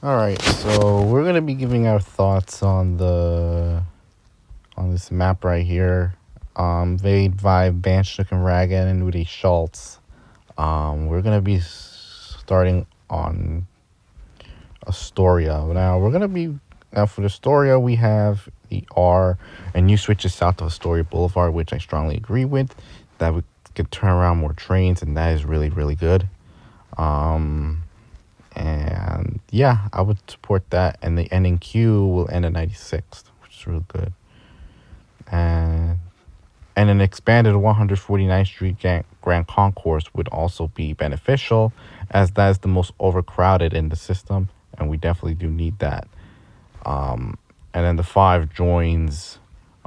All right, so we're gonna be giving our thoughts on this map right here. Vade Vibe Vanshnookenraggen and I Schultz. We're gonna be starting on Astoria. Now for the Astoria we have the R and new switches south of Astoria Boulevard, which I strongly agree with. That we could turn around more trains, and that is really really good. And yeah, I would support that. And the ending queue will end at 96th, which is real good. And an expanded 149th Street Grand Concourse would also be beneficial, as that is the most overcrowded in the system, and we definitely do need that. And then the 5 joins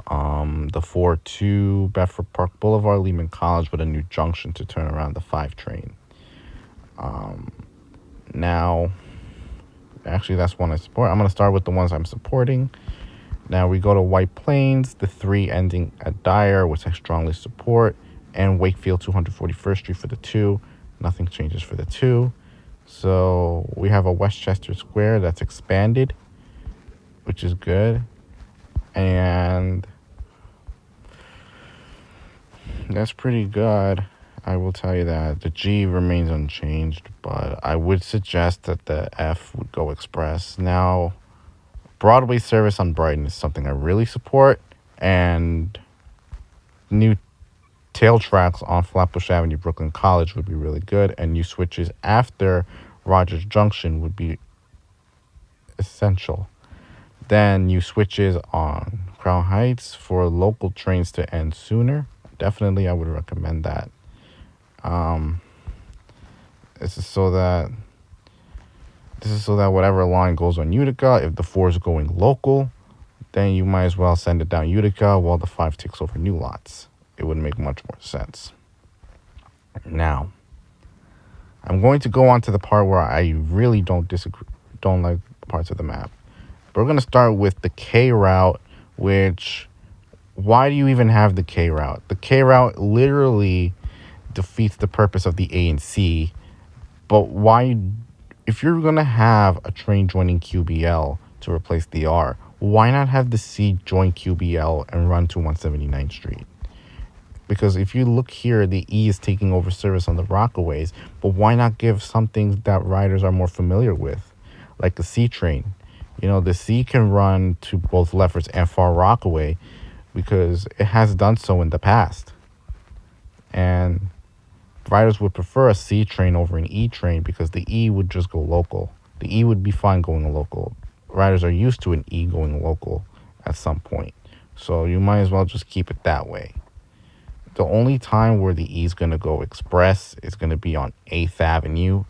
the 4-2 Bedford Park Boulevard, Lehman College, with a new junction to turn around the 5 train. Now, actually, that's one I support. I'm going to start with the ones I'm supporting. Now we go to White Plains, the 3 ending at Dyer, which I strongly support, and Wakefield 241st Street for the 2. Nothing changes for the 2. So we have a Westchester Square that's expanded, which is good. And that's pretty good. I will tell you that. The G remains unchanged, but I would suggest that the F would go express. Now, Broadway service on Brighton is something I really support, and new tail tracks on Flatbush Avenue, Brooklyn College would be really good, and new switches after Rogers Junction would be essential. Then new switches on Crown Heights for local trains to end sooner. Definitely, I would recommend that. This is so that whatever line goes on Utica, if the 4 is going local, then you might as well send it down Utica while the 5 takes over new lots. It would make much more sense. Now, I'm going to go on to the part where I really don't like parts of the map. But we're going to start with the K route, which, why do you even have the K route? The K route literally defeats the purpose of the A and C. But why, if you're going to have a train joining QBL to replace the R, why not have the C join QBL and run to 179th Street? Because if you look here, the E is taking over service on the Rockaways, but why not give something that riders are more familiar with, like the C train? You know, the C can run to both Lefferts and Far Rockaway because it has done so in the past. And riders would prefer a C train over an E train because the E would just go local. The E would be fine going local. Riders are used to an E going local at some point. So you might as well just keep it that way. The only time where the E is going to go express is going to be on 8th Avenue.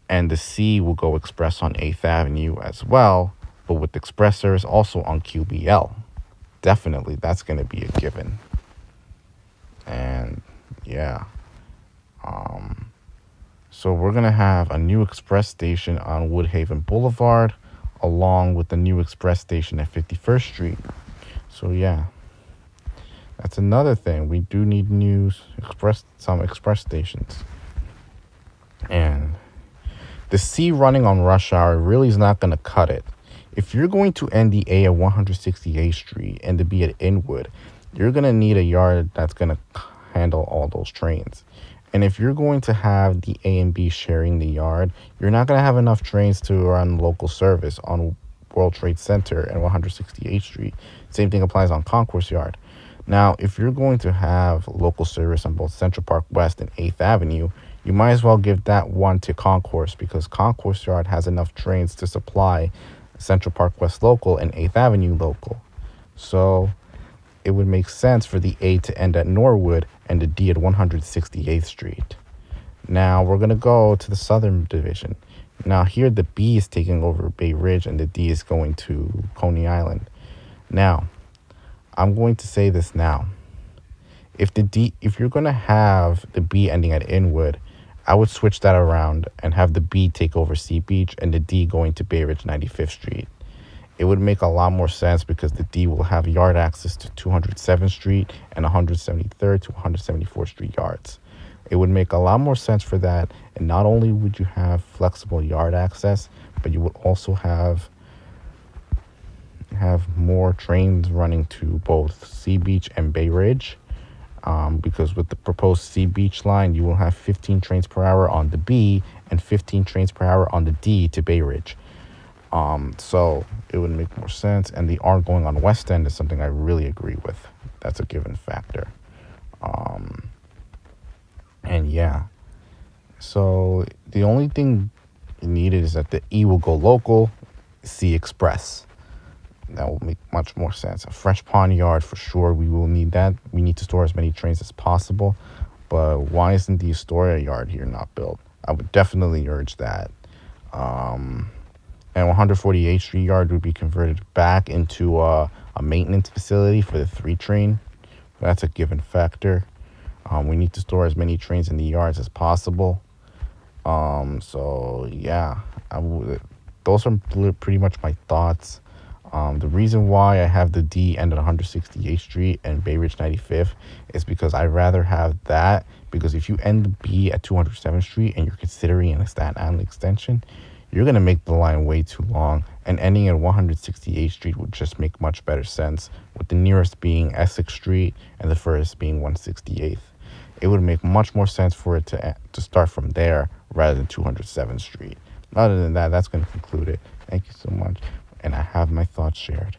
And the C will go express on 8th Avenue as well, but with express service also on QBL. Definitely, that's going to be a given. And yeah. So we're going to have a new express station on Woodhaven Boulevard, along with the new express station at 51st Street. So yeah, that's another thing. We do need some express stations. And the C running on rush hour really is not going to cut it. If you're going to end the A at 168th Street and the B at Inwood, you're going to need a yard that's going to handle all those trains. And if you're going to have the A and B sharing the yard, you're not going to have enough trains to run local service on World Trade Center and 168th Street. Same thing applies on Concourse Yard. Now, if you're going to have local service on both Central Park West and 8th Avenue, you might as well give that one to Concourse, because Concourse Yard has enough trains to supply Central Park West local and 8th Avenue local. So it would make sense for the A to end at Norwood and the D at 168th Street. Now we're going to go to the Southern Division. Now here the B is taking over Bay Ridge and the D is going to Coney Island. Now, I'm going to say this now. If you're going to have the B ending at Inwood, I would switch that around and have the B take over Sea Beach and the D going to Bay Ridge 95th Street. It would make a lot more sense because the D will have yard access to 207th Street and 173rd to 174th Street yards. It would make a lot more sense for that. And not only would you have flexible yard access, but you would also have more trains running to both Sea Beach and Bay Ridge. Because with the proposed Sea Beach line, you will have 15 trains per hour on the B and 15 trains per hour on the D to Bay Ridge. So it would make more sense. And the R going on West End is something I really agree with. That's a given factor. And yeah, so the only thing needed is that the E will go local, C express. That will make much more sense. A fresh pond yard for sure. We will need that. We need to store as many trains as possible. But why isn't the Astoria yard here not built? I would definitely urge that. And 148th Street yard would be converted back into a maintenance facility for the 3 train. That's a given factor. We need to store as many trains in the yards as possible. So yeah, those are pretty much my thoughts. The reason why I have the D end at 168th Street and Bay Ridge 95th is because I'd rather have that, because if you end the B at 207th Street and you're considering an Staten Island extension, you're going to make the line way too long, and ending at 168th Street would just make much better sense, with the nearest being Essex Street and the furthest being 168th. It would make much more sense for it to start from there rather than 207th Street. Other than that, that's going to conclude it. Thank you so much, and I have my thoughts shared.